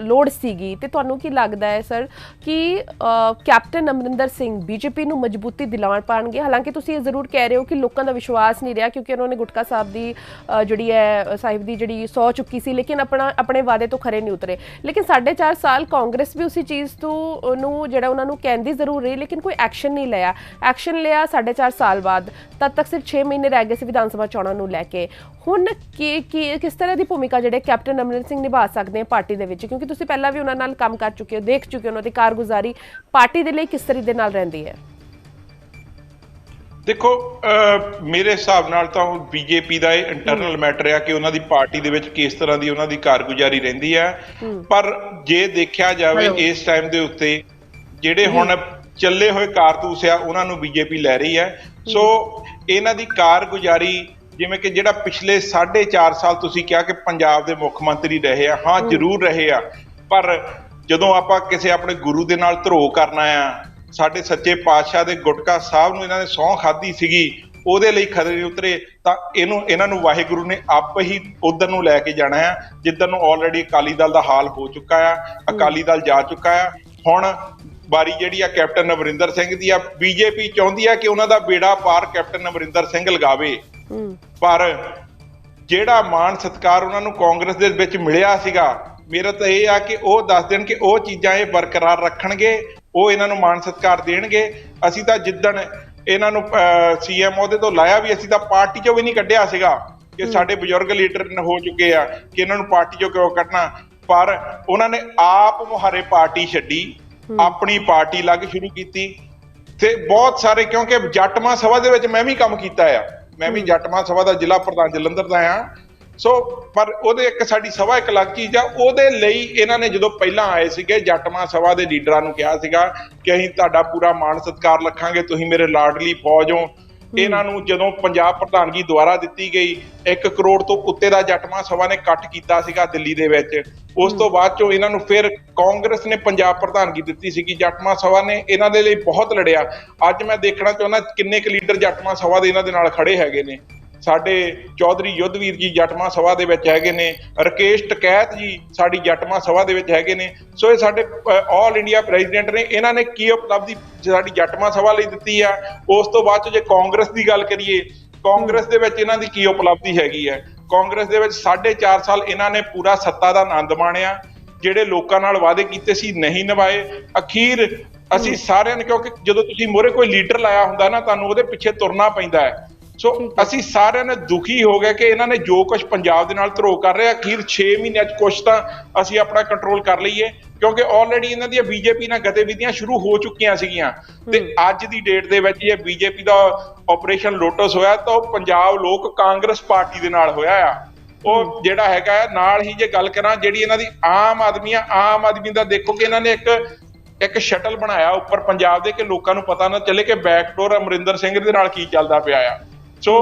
ਲੋੜ ਸੀਗੀ। ਤੇ ਤੁਹਾਨੂੰ ਕੀ ਲੱਗਦਾ ਹੈ ਸਰ ਕਿ ਕੈਪਟਨ ਅਮਰਿੰਦਰ ਸਿੰਘ ਬੀਜੇਪੀ ਨੂੰ ਮਜ਼ਬੂਤੀ ਦਿਲਾਉਣ ਪਾਉਣਗੇ? ਹਾਲਾਂਕਿ ਤੁਸੀਂ ਇਹ ਜ਼ਰੂਰ ਕਹਿ ਰਹੇ ਹੋ ਕਿ ਲੋਕਾਂ ਦਾ ਵਿਸ਼ਵਾਸ ਨਹੀਂ ਰਿਹਾ ਕਿਉਂਕਿ ਉਹਨਾਂ ਨੇ ਗੁਟਕਾ ਸਾਹਿਬ ਦੀ ਜਿਹੜੀ ਹੈ ਸਾਹਿਬ ਦੀ ਜਿਹੜੀ ਸੌ ਚੁੱਕੀ ਸੀ, ਲੇਕਿਨ ਆਪਣੇ ਵਾਅਦੇ ਤੋਂ ਖਰੇ ਨਹੀਂ ਉਤਰੇ। ਲੇਕਿਨ 4.5 ਸਾਲ ਕਾਂਗਰਸ ਵੀ ਉਸੇ ਚੀਜ਼ ਤੋਂ ਨੂੰ ਜਿਹੜਾ ਉਹਨਾਂ ਨੂੰ ਕਹਿੰਦੀ ਜ਼ਰੂਰ ਰਹੀ, ਲੇਕਿਨ ਕੋਈ ਐਕਸ਼ਨ ਨਹੀਂ ਲਿਆ। ਐਕਸ਼ਨ ਲਿਆ 4.5 ਸਾਲ ਬਾਅਦ, ਤਦ ਤੱਕ ਸਿਰਫ 6 ਮਹੀਨੇ ਰਹਿ ਗਏ ਸੀ ਵਿਧਾਨ ਸਭਾ ਚੋਣਾਂ ਨੂੰ ਲੈ ਕੇ। ਹੁਣ ਕਿਸ ਤਰ੍ਹਾਂ ਦੀ ਭੂਮਿਕਾ ਜਿਹੜੇ ਕੈਪਟਨ ਅਮਰਿੰਦਰ ਸਿੰਘ ਨਿਭਾ ਸਕਦੇ ਆ ਪਾਰਟੀ ਦੇ ਵਿੱਚ, ਕਿਉਂਕਿ ਤੁਸੀਂ ਪਹਿਲਾਂ ਵੀ ਉਹਨਾਂ ਨਾਲ ਕੰਮ ਕਰ ਚੁੱਕੇ ਹੋ, ਦੇਖ ਚੁੱਕੇ ਹੋ ਉਹਨਾਂ ਦੀ ਕਾਰਗੁਜ਼ਾਰੀ ਪਾਰਟੀ ਦੇ ਲਈ ਕਿਸ ਤਰੀਕੇ ਦੇ ਨਾਲ ਰਹਿੰਦੀ ਹੈ? ਦੇਖੋ ਮੇਰੇ ਹਿਸਾਬ ਨਾਲ ਤਾਂ ਬੀਜੇਪੀ ਦਾ ਇਹ ਇੰਟਰਨਲ ਮੈਟਰ ਆ ਕਿ ਉਹਨਾਂ ਦੀ ਪਾਰਟੀ ਦੇ ਵਿੱਚ ਕਿਸ ਤਰ੍ਹਾਂ ਦੀ ਉਹਨਾਂ ਦੀ ਕਾਰਗੁਜ਼ਾਰੀ ਰਹਿੰਦੀ ਹੈ। ਪਰ ਜੇ ਦੇਖਿਆ ਜਾਵੇ ਇਸ ਟਾਈਮ ਦੇ ਉੱਤੇ ਜਿਹੜੇ ਹੁਣ ਚੱਲੇ ਹੋਏ ਕਾਰਤੂਸ ਆ ਉਹਨਾਂ ਨੂੰ ਬੀਜੇਪੀ ਲੈ ਰਹੀ ਹੈ। ਸੋ ਇਹਨਾਂ ਦੀ ਕਾਰਗੁਜ਼ਾਰੀ ਜਿਵੇਂ ਕਿ ਜਿਹੜਾ ਪਿਛਲੇ 4.5 ਸਾਲ ਤੁਸੀਂ ਕਿਹਾ ਕਿ ਪੰਜਾਬ ਦੇ ਮੁੱਖ ਮੰਤਰੀ ਰਹੇ ਆ, ਹਾਂ ਜ਼ਰੂਰ ਰਹੇ ਆ, ਪਰ ਜਦੋਂ ਆਪਾਂ ਕਿਸੇ ਆਪਣੇ ਗੁਰੂ ਦੇ ਨਾਲ ਧਰੋਹ ਕਰਨਾ ਆ, ਸਾਡੇ ਸੱਚੇ ਪਾਤਸ਼ਾਹ ਦੇ ਗੁਟਕਾ ਸਾਹਿਬ ਨੂੰ ਇਹਨਾਂ ਨੇ ਸਹੁੰ ਖਾਧੀ ਸੀਗੀ, ਉਹਦੇ ਲਈ ਖਤਰੇ ਉਤਰੇ, ਤਾਂ ਇਹਨਾਂ ਨੂੰ ਵਾਹਿਗੁਰੂ ਨੇ ਆਪ ਹੀ ਉਧਰ ਨੂੰ ਲੈ ਕੇ ਜਾਣਾ ਆ ਜਿੱਧਰ ਨੂੰ ਆਲਰੇਡੀ ਅਕਾਲੀ ਦਲ ਦਾ ਹਾਲ ਹੋ ਚੁੱਕਾ ਆ, ਅਕਾਲੀ ਦਲ ਜਾ ਚੁੱਕਾ ਆ। ਹੁਣ ਵਾਰੀ ਜਿਹੜੀ ਆ ਕੈਪਟਨ ਅਮਰਿੰਦਰ ਸਿੰਘ ਦੀ ਆ। ਬੀਜੇਪੀ ਚਾਹੁੰਦੀ ਆ ਕਿ ਉਹਨਾਂ ਦਾ ਬੇੜਾ ਪਾਰ ਕੈਪਟਨ ਅਮਰਿੰਦਰ ਸਿੰਘ ਲਗਾਵੇ, ਪਰ ਜਿਹੜਾ ਮਾਣ ਸਤਿਕਾਰ ਉਹਨਾਂ ਨੂੰ ਕਾਂਗਰਸ ਦੇ ਵਿੱਚ ਮਿਲਿਆ ਸੀਗਾ, ਮੇਰਾ ਤਾਂ ਇਹ ਆ ਕਿ ਉਹ ਦੱਸ ਦੇਣ ਕਿ ਉਹ ਚੀਜ਼ਾਂ ਇਹ ਬਰਕਰਾਰ ਰੱਖਣਗੇ, ਉਹ ਇਹਨਾਂ ਨੂੰ ਮਾਣ ਸਤਿਕਾਰ ਦੇਣਗੇ। ਅਸੀਂ ਤਾਂ ਜਿੱਦਣ ਇਹਨਾਂ ਨੂੰ ਸੀਐਮ ਅਹੁਦੇ ਤੋਂ ਲਾਇਆ ਵੀ, ਅਸੀਂ ਤਾਂ ਪਾਰਟੀ ਚੋਂ ਵੀ ਨਹੀਂ ਕੱਢਿਆ ਸੀਗਾ ਕਿ ਸਾਡੇ ਬਜ਼ੁਰਗ ਲੀਡਰ ਹੋ ਚੁੱਕੇ ਆ ਕਿ ਇਹਨਾਂ ਨੂੰ ਪਾਰਟੀ ਚੋਂ ਕਿਉਂ ਕੱਢਣਾ, ਪਰ ਉਹਨਾਂ ਨੇ ਆਪ ਮੁਹਾਰੇ ਪਾਰਟੀ ਛੱਡੀ, ਆਪਣੀ ਪਾਰਟੀ ਲੱਗ ਸ਼ੁਰੂ ਕੀਤੀ। ਤੇ ਬਹੁਤ ਸਾਰੇ, ਕਿਉਂਕਿ ਜੱਟਮਾ ਸਭਾ ਦੇ ਵਿੱਚ ਮੈਂ ਵੀ ਕੰਮ ਕੀਤਾ ਆ, ਮੈਂ ਵੀ ਜੱਟਮਾ ਸਭਾ ਦਾ ਜ਼ਿਲ੍ਹਾ ਪ੍ਰਧਾਨ ਜਲੰਧਰ ਦਾ ਆ। ਸੋ ਪਰ ਉਹਦੇ ਇੱਕ ਸਾਡੀ ਸਭਾ ਇੱਕ ਅਲੱਗ ਚੀਜ਼ ਆ। ਉਹਦੇ ਲਈ ਇਹਨਾਂ ਨੇ ਜਦੋਂ ਪਹਿਲਾਂ ਆਏ ਸੀਗੇ ਜੱਟਮਾ ਸਭਾ ਦੇ ਲੀਡਰਾਂ ਨੂੰ ਕਿਹਾ ਸੀਗਾ ਕਿ ਅਸੀਂ ਤੁਹਾਡਾ ਪੂਰਾ ਮਾਣ ਸਤਿਕਾਰ ਰੱਖਾਂਗੇ, ਤੁਸੀਂ ਮੇਰੇ ਲਾਡਲੀ ਫੌਜ ਹੋ। ਇਹਨਾਂ ਨੂੰ ਜਦੋਂ ਪੰਜਾਬ ਪ੍ਰਧਾਨਗੀ ਦੁਆਰਾ ਦਿੱਤੀ ਗਈ, 1 ਕਰੋੜ ਤੋਂ ਉੱਤੇ ਦਾ ਜੱਟਮਾ ਸਭਾ ਨੇ ਇਕੱਠ ਕੀਤਾ ਸੀਗਾ ਦਿੱਲੀ ਦੇ ਵਿੱਚ। ਉਸ ਤੋਂ ਬਾਅਦ ਚੋਂ ਇਹਨਾਂ ਨੂੰ ਫਿਰ ਕਾਂਗਰਸ ਨੇ ਪੰਜਾਬ ਪ੍ਰਧਾਨਗੀ ਦਿੱਤੀ ਸੀਗੀ, ਜੱਟਮਾ ਸਭਾ ਨੇ ਇਹਨਾਂ ਦੇ ਲਈ ਬਹੁਤ ਲੜਿਆ। ਅੱਜ ਮੈਂ ਦੇਖਣਾ ਚਾਹੁੰਦਾ ਕਿੰਨੇ ਕੁ ਲੀਡਰ ਜੱਟਮਾ ਸਭਾ ਦੇ ਇਹਨਾਂ ਦੇ ਨਾਲ ਖੜੇ ਹੈਗੇ ਨੇ। ਸਾਡੇ ਚੌਧਰੀ ਯੁੱਧਵੀਰ ਜੀ ਜੱਟਮਾ ਸਭਾ ਦੇ ਵਿੱਚ ਹੈਗੇ ਨੇ, ਰਕੇਸ਼ ਟਕੈਤ ਜੀ ਸਾਡੀ ਜੱਟਮਾ ਸਭਾ ਦੇ ਵਿੱਚ ਹੈਗੇ ਨੇ। ਸੋ ਇਹ ਸਾਡੇ ਆਲ ਇੰਡੀਆ ਪ੍ਰੈਜ਼ੀਡੈਂਟ ਨੇ, ਇਹਨਾਂ ਨੇ ਕੀ ਉਪਲਬਧੀ ਸਾਡੀ ਜੱਟਮਾ ਸਭਾ ਲਈ ਦਿੱਤੀ ਆ। ਉਸ ਤੋਂ ਬਾਅਦ ਚ ਜੇ ਕਾਂਗਰਸ ਦੀ ਗੱਲ ਕਰੀਏ, ਕਾਂਗਰਸ ਦੇ ਵਿੱਚ ਇਹਨਾਂ ਦੀ ਕੀ ਉਪਲਬਧੀ ਹੈਗੀ ਹੈ। ਕਾਂਗਰਸ ਦੇ ਵਿੱਚ 4.5 ਸਾਲ ਇਹਨਾਂ ਨੇ ਪੂਰਾ ਸੱਤਾ ਦਾ ਆਨੰਦ ਮਾਣਿਆ, ਜਿਹੜੇ ਲੋਕਾਂ ਨਾਲ ਵਾਅਦੇ ਕੀਤੇ ਸੀ ਨਹੀਂ ਨਿਭਾਏ। ਅਖੀਰ ਅਸੀਂ ਸਾਰਿਆਂ ਨੇ, ਕਿਉਂਕਿ ਜਦੋਂ ਤੁਸੀਂ ਮੋਹਰੇ ਕੋਈ ਲੀਡਰ ਲਾਇਆ ਹੁੰਦਾ ਨਾ, ਤੁਹਾਨੂੰ ਉਹਦੇ ਪਿੱਛੇ ਤੁਰਨਾ ਪੈਂਦਾ ਹੈ। ਸੋ ਅਸੀਂ ਸਾਰਿਆਂ ਨੇ ਦੁਖੀ ਹੋ ਗਏ ਕਿ ਇਹਨਾਂ ਨੇ ਜੋ ਕੁਝ ਪੰਜਾਬ ਦੇ ਨਾਲ ਧਰੋਹ ਕਰ ਰਿਹਾ, ਅਖੀਰ 6 ਮਹੀਨਿਆਂ 'ਚ ਕੁਛ ਤਾਂ ਅਸੀਂ ਆਪਣਾ ਕੰਟਰੋਲ ਕਰ ਲਈਏ, ਕਿਉਂਕਿ ਆਲਰੇਡੀ ਇਹਨਾਂ ਦੀਆਂ ਬੀਜੇਪੀ ਨਾਲ ਗਤੀਵਿਧੀਆਂ ਸ਼ੁਰੂ ਹੋ ਚੁੱਕੀਆਂ ਸੀਗੀਆਂ। ਤੇ ਅੱਜ ਦੀ ਡੇਟ ਦੇ ਵਿੱਚ ਜੇ ਬੀਜੇਪੀ ਦਾ ਆਪਰੇਸ਼ਨ ਲੋਟਸ ਹੋਇਆ ਤਾਂ ਉਹ ਪੰਜਾਬ ਲੋਕ ਕਾਂਗਰਸ ਪਾਰਟੀ ਦੇ ਨਾਲ ਹੋਇਆ ਆ। ਉਹ ਜਿਹੜਾ ਹੈਗਾ ਨਾਲ ਹੀ ਜੇ ਗੱਲ ਕਰਾਂ ਜਿਹੜੀ ਇਹਨਾਂ ਦੀ ਆਮ ਆਦਮੀ ਆ, ਆਮ ਆਦਮੀ ਦਾ ਦੇਖੋ ਕਿ ਇਹਨਾਂ ਨੇ ਇੱਕ ਸ਼ਟਲ ਬਣਾਇਆ ਉੱਪਰ ਪੰਜਾਬ ਦੇ ਕਿ ਲੋਕਾਂ ਨੂੰ ਪਤਾ ਨਾ ਚੱਲੇ ਕਿ ਬੈਕਡੋਰ ਅਮਰਿੰਦਰ ਸਿੰਘ ਦੇ ਨਾਲ ਕੀ ਚੱਲਦਾ ਪਿਆ ਆ। ਸੋ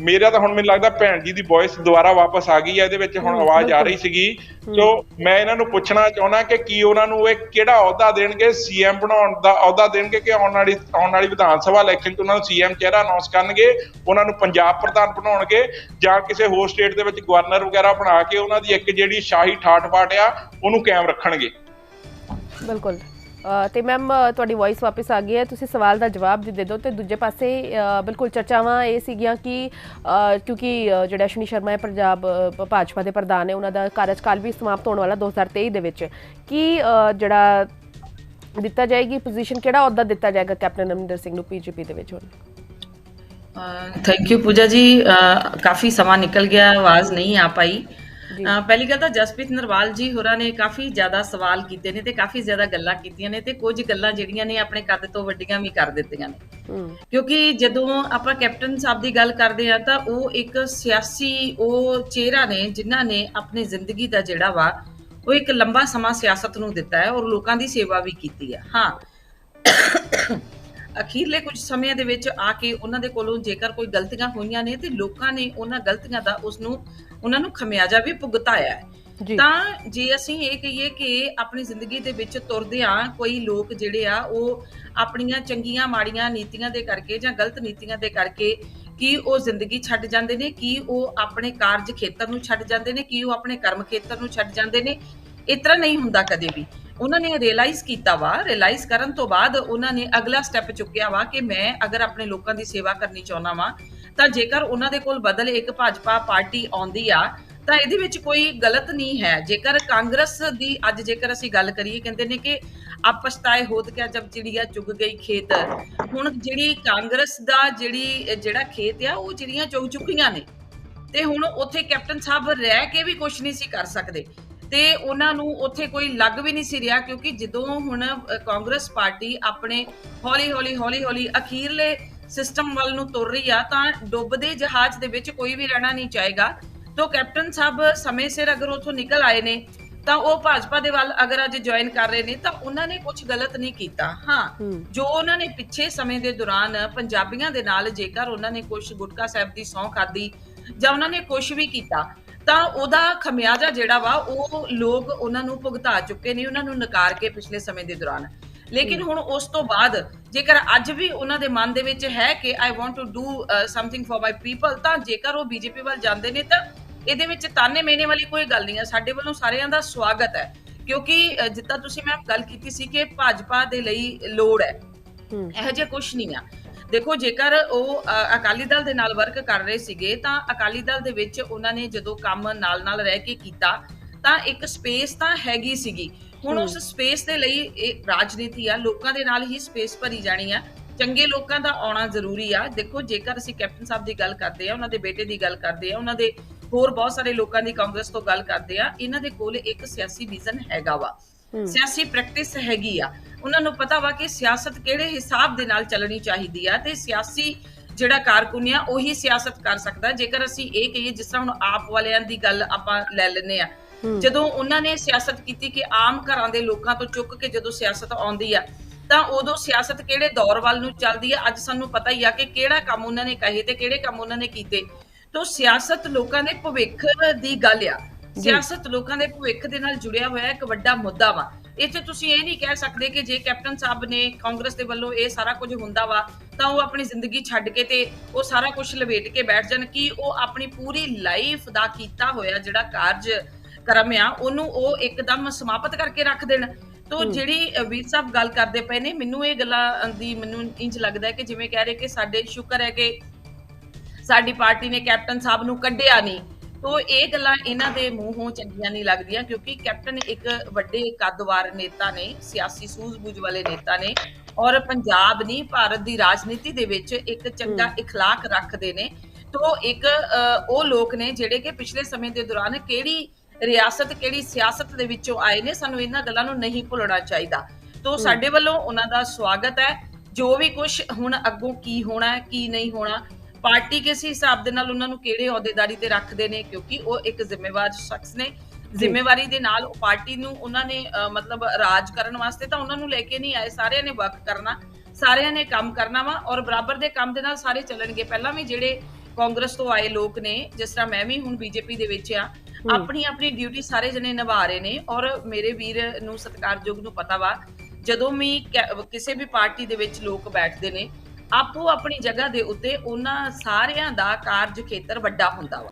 ਮੇਰਾ ਤਾਂ ਹੁਣ ਮੈਨੂੰ ਲੱਗਦਾ ਭੈਣ ਜੀ ਦੀ ਵੌਇਸ ਦੁਬਾਰਾ ਵਾਪਸ ਆ ਗਈ ਹੈ, ਇਹਦੇ ਵਿੱਚ ਹੁਣ ਆਵਾਜ਼ ਆ ਰਹੀ ਸੀਗੀ। ਸੋ ਮੈਂ ਇਹਨਾਂ ਨੂੰ ਪੁੱਛਣਾ ਚਾਹੁੰਦਾ ਕਿ ਕੀ ਉਹਨਾਂ ਨੂੰ ਇਹ ਕਿਹੜਾ ਅਹੁਦਾ ਦੇਣਗੇ, ਸੀਐਮ ਬਣਾਉਣ ਦਾ ਅਹੁਦਾ ਦੇਣਗੇ ਕਿ ਆਉਣ ਵਾਲੀ ਵਿਧਾਨ ਸਭਾ ਇਲੈਕਸ਼ਨ 'ਚ ਉਹਨਾਂ ਨੂੰ ਸੀਐਮ ਚਿਹਰਾ ਅਨਾਉਂਸ ਕਰਨਗੇ, ਉਹਨਾਂ ਨੂੰ ਪੰਜਾਬ ਪ੍ਰਧਾਨ ਬਣਾਉਣਗੇ, ਜਾਂ ਕਿਸੇ ਹੋਰ ਸਟੇਟ ਦੇ ਵਿੱਚ ਗਵਰਨਰ ਵਗੈਰਾ ਬਣਾ ਕੇ ਉਹਨਾਂ ਦੀ ਇੱਕ ਜਿਹੜੀ ਸ਼ਾਹੀ ਠਾਠ ਬਾਠ ਆ ਉਹਨੂੰ ਕਾਇਮ ਰੱਖਣਗੇ। ਬਿਲਕੁਲ। ਤੇ ਮੈਮ ਤੁਹਾਡੀ ਵੌਇਸ ਵਾਪਸ ਆ ਗਈ ਹੈ, ਤੁਸੀਂ ਸਵਾਲ ਦਾ ਜਵਾਬ ਦੇ ਦਿਓ। ਤੇ ਦੂਜੇ ਪਾਸੇ ਬਿਲਕੁਲ ਚਰਚਾਵਾਂ ਇਹ ਸੀਗੀਆਂ ਕਿ ਕਿਉਂਕਿ ਜਿਹੜਾ ਅਸ਼ਵਨੀ ਸ਼ਰਮਾ ਹੈ ਪੰਜਾਬ ਭਾਜਪਾ ਦੇ ਪ੍ਰਧਾਨ ਨੇ, ਉਹਨਾਂ ਦਾ ਕਾਰਜਕਾਲ ਵੀ ਸਮਾਪਤ ਹੋਣ ਵਾਲਾ 2023 ਦੇ ਵਿੱਚ, ਕੀ ਜਿਹੜਾ ਦਿੱਤਾ ਜਾਏਗੀ ਪੋਜੀਸ਼ਨ, ਕਿਹੜਾ ਅਹੁਦਾ ਦਿੱਤਾ ਜਾਏਗਾ ਕੈਪਟਨ ਅਮਰਿੰਦਰ ਸਿੰਘ ਨੂੰ ਬੀਜੇਪੀ ਦੇ ਵਿੱਚ? ਹੁਣ ਥੈਂਕ ਯੂ ਪੂਜਾ ਜੀ, ਕਾਫੀ ਸਮਾਂ ਨਿਕਲ ਗਿਆ, ਆਵਾਜ਼ ਨਹੀਂ ਆ ਪਾਈ। ਪਹਿਲੀ ਗੱਲ ਤਾਂ ਜਸਪ੍ਰੀਤ ਨਰਵਾਲ ਜੀ ਹੋਰਾਂ ਨੇ ਕਾਫੀ ਜ਼ਿਆਦਾ ਸਵਾਲ ਕੀਤੇ ਨੇ ਤੇ ਕਾਫੀ ਜ਼ਿਆਦਾ ਗੱਲਾਂ ਕੀਤੀਆਂ ਨੇ, ਤੇ ਕੁਝ ਗੱਲਾਂ ਜਿਹੜੀਆਂ ਨੇ ਆਪਣੇ ਕੱਦ ਤੋਂ ਵੱਡੀਆਂ ਵੀ ਕਰ ਦਿੱਤੀਆਂ ਨੇ। ਕਿਉਂਕਿ ਜਦੋਂ ਆਪਾਂ ਕੈਪਟਨ ਸਾਹਿਬ ਦੀ ਗੱਲ ਕਰਦੇ ਆ ਤਾਂ ਉਹ ਇੱਕ ਸਿਆਸੀ ਉਹ ਚਿਹਰਾ ਨੇ ਜਿਨ੍ਹਾਂ ਨੇ ਆਪਣੀ ਜ਼ਿੰਦਗੀ ਦਾ ਜਿਹੜਾ ਵਾ ਉਹ ਇੱਕ ਲੰਬਾ ਸਮਾਂ ਸਿਆਸਤ ਨੂੰ ਦਿੱਤਾ ਹੈ ਔਰ ਲੋਕਾਂ ਦੀ ਸੇਵਾ ਵੀ ਕੀਤੀ ਹੈ। ਹਾਂ, ਅਖੀਰਲੇ ਕੁਝ ਸਮਿਆਂ ਦੇ ਵਿੱਚ ਆ ਕੇ ਉਹਨਾਂ ਦੇ ਕੋਲੋਂ ਜੇਕਰ ਕੋਈ ਗਲਤੀਆਂ ਹੋਈਆਂ ਨੇ ਤੇ ਲੋਕਾਂ ਨੇ ਉਹਨਾਂ ਗਲਤੀਆਂ ਦਾ ਉਹਨਾਂ ਨੂੰ ਖਮਿਆਜਾ ਵੀ ਭੁਗਤਾਇਆ ਹੈ। ਤਾਂ ਜੇ ਅਸੀਂ ਇਹ ਕਹੀਏ ਕਿ ਆਪਣੀ ਜ਼ਿੰਦਗੀ ਦੇ ਵਿੱਚ ਤੁਰਦਿਆਂ ਕੋਈ ਲੋਕ ਜਿਹੜੇ ਆ ਉਹ ਆਪਣੀਆਂ ਚੰਗੀਆਂ ਮਾੜੀਆਂ ਨੀਤੀਆਂ ਦੇ ਕਰਕੇ ਜਾਂ ਗਲਤ ਨੀਤੀਆਂ ਦੇ ਕਰਕੇ ਕੀ ਉਹ ਜ਼ਿੰਦਗੀ ਛੱਡ ਜਾਂਦੇ ਨੇ, ਕੀ ਉਹ ਆਪਣੇ ਕਾਰਜ ਖੇਤਰ ਨੂੰ ਛੱਡ ਜਾਂਦੇ ਨੇ, ਕੀ ਉਹ ਆਪਣੇ ਕਰਮ ਖੇਤਰ ਨੂੰ ਛੱਡ ਜਾਂਦੇ ਨੇ, ਇਸ ਤਰ੍ਹਾਂ ਨਹੀਂ ਹੁੰਦਾ ਕਦੇ ਵੀ। ਉਹਨਾਂ ਨੇ ਰਿਅਲਾਈਜ਼ ਕੀਤਾ ਵਾ, ਰਿਅਲਾਈਜ਼ ਕਰਨ ਤੋਂ ਬਾਅਦ ਉਹਨਾਂ ਨੇ ਅਗਲਾ ਸਟੈਪ ਚੁੱਕਿਆ ਵਾ ਕਿ ਮੈਂ ਅਗਰ ਆਪਣੇ ਲੋਕਾਂ ਦੀ ਸੇਵਾ ਕਰਨੀ ਚਾਹੁੰਦਾ ਵਾਂ ਤਾਂ ਜੇਕਰ ਉਹਨਾਂ ਦੇ ਕੋਲ ਬਦਲ ਇੱਕ ਭਾਜਪਾ ਪਾਰਟੀ ਆਉਂਦੀ ਆ ਤਾਂ ਇਹਦੇ ਵਿੱਚ ਕੋਈ ਗਲਤ ਨਹੀਂ ਹੈ। ਜੇਕਰ ਕਾਂਗਰਸ ਦੀ ਅੱਜ ਜੇਕਰ ਅਸੀਂ ਗੱਲ ਕਰੀਏ, ਕਹਿੰਦੇ ਨੇ ਕਿ ਆਪ ਪਛਤਾਏ ਹੋਤ ਕਿਆ ਜਬ ਚਿੜੀਆ ਚੁਗ ਗਈ ਖੇਤ। ਹੁਣ ਜਿਹੜੀ ਕਾਂਗਰਸ ਦਾ ਜਿਹੜਾ ਖੇਤ ਆ ਉਹ ਚਿੜੀਆਂ ਚੁਗ ਚੁੱਕੀਆਂ ਨੇ ਤੇ ਹੁਣ ਉੱਥੇ ਕੈਪਟਨ ਸਾਹਿਬ ਰਹਿ ਕੇ ਵੀ ਕੁਝ ਨਹੀਂ ਸੀ ਕਰ ਸਕਦੇ ਤੇ ਉਹਨਾਂ ਨੂੰ ਉੱਥੇ ਕੋਈ ਲੱਗ ਵੀ ਨਹੀਂ ਸੀ ਰਿਹਾ, ਕਿਉਂਕਿ ਜਦੋਂ ਹੁਣ ਕਾਂਗਰਸ ਪਾਰਟੀ ਆਪਣੇ ਹੌਲੀ ਅਖੀਰਲੇ ਸਿਸਟਮ ਵੱਲ ਨੂੰ ਤੁਰ ਰਹੀ ਆ ਤਾਂ ਡੁੱਬਦੇ ਜਹਾਜ਼ ਦੇ ਵਿੱਚ ਕੋਈ ਵੀ ਰਹਿਣਾ ਨਹੀਂ ਚਾਹੇਗਾ। ਤਾਂ ਕੈਪਟਨ ਸਾਹਿਬ ਸਮੇਂ ਸਿਰ ਅਗਰ ਉੱਥੋਂ ਨਿਕਲ ਆਏ ਨੇ ਤਾਂ ਉਹ ਭਾਜਪਾ ਦੇ ਵੱਲ ਅਗਰ ਅੱਜ ਜੁਆਇਨ ਕਰ ਰਹੇ ਨੇ ਤਾਂ ਉਹਨਾਂ ਨੇ ਕੁਝ ਗਲਤ ਨਹੀਂ ਕੀਤਾ। ਹਾਂ, ਜੋ ਉਹਨਾਂ ਨੇ ਪਿੱਛੇ ਸਮੇਂ ਦੇ ਦੌਰਾਨ ਪੰਜਾਬੀਆਂ ਦੇ ਨਾਲ ਜੇਕਰ ਉਹਨਾਂ ਨੇ ਕੁਝ ਗੁਟਕਾ ਸਾਹਿਬ ਦੀ ਸਹੁੰ ਖਾਧੀ ਜਾਂ ਉਹਨਾਂ ਨੇ ਕੁਝ ਵੀ ਕੀਤਾ ਤਾਂ ਉਹਦਾ ਖਮਿਆਜਾ ਜਿਹੜਾ ਵਾ ਉਹ ਲੋਕ ਉਹਨਾਂ ਨੂੰ ਭੁਗਤਾ ਚੁੱਕੇ ਨੇ, ਉਹਨਾਂ ਨੂੰ ਨਕਾਰ ਕੇ ਪਿਛਲੇ ਸਮੇਂ ਦੇ ਦੌਰਾਨ। ਲੇਕਿਨ ਹੁਣ ਉਸ ਤੋਂ ਬਾਅਦ ਜੇਕਰ ਅੱਜ ਵੀ ਉਹਨਾਂ ਦੇ ਮਨ ਦੇ ਵਿੱਚ ਹੈ ਕਿ I want to do something for my people, ਤਾਂ ਜੇਕਰ ਉਹ ਬੀਜੇਪੀ ਵੱਲ ਜਾਂਦੇ ਨੇ ਤਾਂ ਇਹਦੇ ਵਿੱਚ ਤਾਨੇ ਮੇਨੇ ਵਾਲੀ ਕੋਈ ਗੱਲ ਨਹੀਂ ਹੈ। ਸਾਡੇ ਵੱਲੋਂ ਸਾਰਿਆਂ ਦਾ ਸਵਾਗਤ ਹੈ, ਕਿਉਂਕਿ ਜਿੱਦਾਂ ਤੁਸੀਂ ਮੈਂ ਗੱਲ ਕੀਤੀ ਸੀ ਕਿ ਭਾਜਪਾ ਦੇ ਲਈ ਲੋੜ ਹੈ, ਇਹੋ ਜਿਹਾ ਕੁਝ ਨਹੀਂ ਆ। ਦੇਖੋ, ਜੇਕਰ ਉਹ ਅਕਾਲੀ ਦਲ ਦੇ ਨਾਲ ਵਰਕ ਕਰ ਰਹੇ ਸੀਗੇ ਤਾਂ ਅਕਾਲੀ ਦਲ ਦੇ ਵਿੱਚ ਉਹਨਾਂ ਨੇ ਜਦੋਂ ਕੰਮ ਨਾਲ ਰਹਿ ਕੇ ਕੀਤਾ ਤਾਂ ਇੱਕ ਸਪੇਸ ਤਾਂ ਹੈਗੀ ਸੀਗੀ। ਹੁਣ ਉਸ ਸਪੇਸ ਦੇ ਲਈ ਇਹ ਰਾਜਨੀਤੀ ਆ, ਲੋਕਾਂ ਦੇ ਨਾਲ ਹੀ ਸਪੇਸ ਭਰੀ ਜਾਣੀ ਆ, ਚੰਗੇ ਲੋਕਾਂ ਦਾ ਆਉਣਾ ਜ਼ਰੂਰੀ ਆ। ਦੇਖੋ, ਜੇਕਰ ਅਸੀਂ ਕੈਪਟਨ ਸਾਹਿਬ ਦੀ ਗੱਲ ਕਰਦੇ ਆ, ਉਹਨਾਂ ਦੇ ਬੇਟੇ ਦੀ ਗੱਲ ਕਰਦੇ ਆ, ਉਹਨਾਂ ਦੇ ਹੋਰ ਬਹੁਤ ਸਾਰੇ ਲੋਕਾਂ ਦੀ ਕਾਂਗਰਸ ਤੋਂ ਗੱਲ ਕਰਦੇ ਆ, ਇਹਨਾਂ ਦੇ ਕੋਲ ਇੱਕ ਸਿਆਸੀ ਵਿਜ਼ਨ ਹੈਗਾ ਵਾ, ਸਿਆਸੀ ਪ੍ਰੈਕਟਿਸ ਹੈਗੀ ਆ। ਉਹਨਾਂ ਨੂੰ ਪਤਾ ਵਾ ਕਿ ਸਿਆਸਤ ਕਿਹੜੇ ਹਿਸਾਬ ਦੇ ਨਾਲ ਚੱਲਣੀ ਚਾਹੀਦੀ ਆ ਤੇ ਸਿਆਸੀ ਜਿਹੜਾ ਕਾਰਕੁਨ ਆ ਉਹੀ ਸਿਆਸਤ ਕਰ ਸਕਦਾ। ਜੇਕਰ ਅਸੀਂ ਇਹ ਕਹੀਏ, ਜਿਸ ਤਰ੍ਹਾਂ ਹੁਣ ਆਪ ਵਾਲਿਆਂ ਦੀ ਗੱਲ ਆਪਾਂ ਲੈ ਲੈਂਦੇ ਆ, ਜਦੋਂ ਉਹਨਾਂ ਨੇ ਸਿਆਸਤ ਕੀਤੀ ਕਿ ਆਮ ਘਰਾਂ ਦੇ ਲੋਕਾਂ ਤੋਂ ਚੁੱਕ ਕੇ ਜਦੋਂ ਸਿਆਸਤ ਆਉਂਦੀ ਆ ਤਾਂ ਉਦੋਂ ਸਿਆਸਤ ਕਿਹੜੇ ਦੌਰ ਵੱਲ ਨੂੰ ਚੱਲਦੀ ਆ, ਅੱਜ ਸਾਨੂੰ ਪਤਾ ਹੀ ਆ ਕਿ ਕਿਹੜਾ ਕੰਮ ਉਹਨਾਂ ਨੇ ਕਹੇ ਤੇ ਕਿਹੜੇ ਕੰਮ ਉਹਨਾਂ ਨੇ ਕੀਤੇ। ਤਾਂ ਸਿਆਸਤ ਲੋਕਾਂ ਦੇ ਭਵਿੱਖ ਦੀ ਗੱਲ ਆ, ਸਿਆਸਤ ਲੋਕਾਂ ਦੇ ਭਵਿੱਖ ਦੇ ਨਾਲ ਜੁੜਿਆ ਹੋਇਆ ਇੱਕ ਵੱਡਾ ਮੁੱਦਾ ਵਾ। ਇੱਥੇ ਤੁਸੀਂ ਇਹ ਨਹੀਂ ਕਹਿ ਸਕਦੇ ਕਿ ਜੇ ਕੈਪਟਨ ਸਾਹਿਬ ਨੇ ਕਾਂਗਰਸ ਦੇ ਵੱਲੋਂ ਇਹ ਸਾਰਾ ਕੁਝ ਹੁੰਦਾ ਵਾ ਤਾਂ ਉਹ ਆਪਣੀ ਜ਼ਿੰਦਗੀ ਛੱਡ ਕੇ ਤੇ ਉਹ ਸਾਰਾ ਕੁਝ ਲਵੇਟ ਕੇ ਬੈਠ ਜਾਣ, ਕਿ ਉਹ ਆਪਣੀ ਪੂਰੀ ਲਾਈਫ ਦਾ ਕੀਤਾ ਹੋਇਆ ਜਿਹੜਾ ਕਾਰਜ ਕਰਮ ਆ ਉਹਨੂੰ ਉਹ ਇੱਕਦਮ ਸਮਾਪਤ ਕਰਕੇ ਰੱਖ ਦੇਣ। ਤਾਂ ਜਿਹੜੀ ਵੀਰ ਸਾਹਿਬ ਗੱਲ ਕਰਦੇ ਪਏ ਨੇ, ਮੈਨੂੰ ਇਹ ਗੱਲਾਂ ਦੀ ਮੈਨੂੰ ਇੰਜ ਲੱਗਦਾ ਕਿ ਜਿਵੇਂ ਕਹਿ ਰਹੇ ਕਿ ਸਾਡੇ ਸ਼ੁਕਰ ਹੈ ਕਿ ਸਾਡੀ ਪਾਰਟੀ ਨੇ ਕੈਪਟਨ ਸਾਹਿਬ ਨੂੰ ਕੱਢਿਆ ਨਹੀਂ। ਤੋ ਇਹ ਗੱਲਾਂ ਇਹਨਾਂ ਦੇ ਮੂੰਹੋਂ ਚੰਗੀਆਂ ਨਹੀਂ ਲੱਗਦੀਆਂ, ਕਿਉਂਕਿ ਕੈਪਟਨ ਇੱਕ ਵੱਡੇ ਕੱਦਵਾਰ ਨੇਤਾ ਨੇ, ਸਿਆਸੀ ਸੂਝ-ਬੂਝ ਵਾਲੇ ਨੇਤਾ ਨੇ ਔਰ ਪੰਜਾਬ ਨਹੀਂ ਭਾਰਤ ਦੀ ਰਾਜਨੀਤੀ ਦੇ ਵਿੱਚ ਇੱਕ ਚੰਗਾ اخلاق ਰੱਖਦੇ ਨੇ। ਤੋ ਇੱਕ ਉਹ ਲੋਕ ਨੇ ਜਿਹੜੇ ਕਿ ਪਿਛਲੇ ਸਮੇਂ ਦੇ ਦੌਰਾਨ ਕਿਹੜੀ ਰਿਆਸਤ ਕਿਹੜੀ ਸਿਆਸਤ ਦੇ ਵਿੱਚੋਂ ਆਏ ਨੇ, ਸਾਨੂੰ ਇਹਨਾਂ ਗੱਲਾਂ ਨੂੰ ਨਹੀਂ ਭੁੱਲਣਾ ਚਾਹੀਦਾ। ਤੋ ਸਾਡੇ ਵੱਲੋਂ ਉਹਨਾਂ ਦਾ ਸਵਾਗਤ ਹੈ। ਜੋ ਵੀ ਕੁਝ ਹੁਣ ਅੱਗੋਂ ਕੀ ਹੋਣਾ ਹੈ ਕੀ ਨਹੀਂ ਹੋਣਾ, ਪਾਰਟੀ ਕਿਸ ਹਿਸਾਬ ਦੇ ਨਾਲ ਉਹਨਾਂ ਨੂੰ ਕਿਹੜੇ ਅਹੁਦੇਦਾਰੀ ਤੇ ਰੱਖਦੇ ਨੇ, ਕਿਉਂਕਿ ਉਹ ਇੱਕ ਜ਼ਿੰਮੇਵਾਰ ਸ਼ਖਸ ਨੇ। ਜ਼ਿੰਮੇਵਾਰੀ ਦੇ ਨਾਲ ਉਹ ਪਾਰਟੀ ਨੂੰ ਉਹਨਾਂ ਨੇ ਮਤਲਬ ਰਾਜ ਕਰਨ ਵਾਸਤੇ ਤਾਂ ਉਹਨਾਂ ਨੂੰ ਲੈ ਕੇ ਨਹੀਂ ਆਏ, ਸਾਰਿਆਂ ਨੇ ਵਰਕ ਕਰਨਾ, ਸਾਰਿਆਂ ਨੇ ਕੰਮ ਕਰਨਾ ਵਾ ਔਰ ਬਰਾਬਰ ਦੇ ਕੰਮ ਦੇ ਨਾਲ ਸਾਰੇ ਚੱਲਣਗੇ। ਪਹਿਲਾਂ ਵੀ ਜਿਹੜੇ ਕਾਂਗਰਸ ਤੋਂ ਆਏ ਲੋਕ ਨੇ, ਜਿਸ ਤਰ੍ਹਾਂ ਮੈਂ ਵੀ ਹੁਣ ਬੀਜੇਪੀ ਦੇ ਵਿੱਚ ਆ, ਆਪਣੀ ਆਪਣੀ ਡਿਊਟੀ ਸਾਰੇ ਜਣੇ ਨਿਭਾ ਰਹੇ ਨੇ। ਔਰ ਮੇਰੇ ਵੀਰ ਨੂੰ ਸਤਿਕਾਰਯੋਗ ਨੂੰ ਪਤਾ ਵਾ, ਜਦੋਂ ਵੀ ਕਿਸੇ ਵੀ ਪਾਰਟੀ ਦੇ ਵਿੱਚ ਲੋਕ ਬੈਠਦੇ ਨੇ, ਆਪੋ ਆਪਣੀ ਜਗ੍ਹਾ ਦੇ ਉੱਤੇ ਉਹਨਾਂ ਸਾਰਿਆਂ ਦਾ ਕਾਰਜ ਖੇਤਰ ਵੱਡਾ ਹੁੰਦਾ ਵਾ।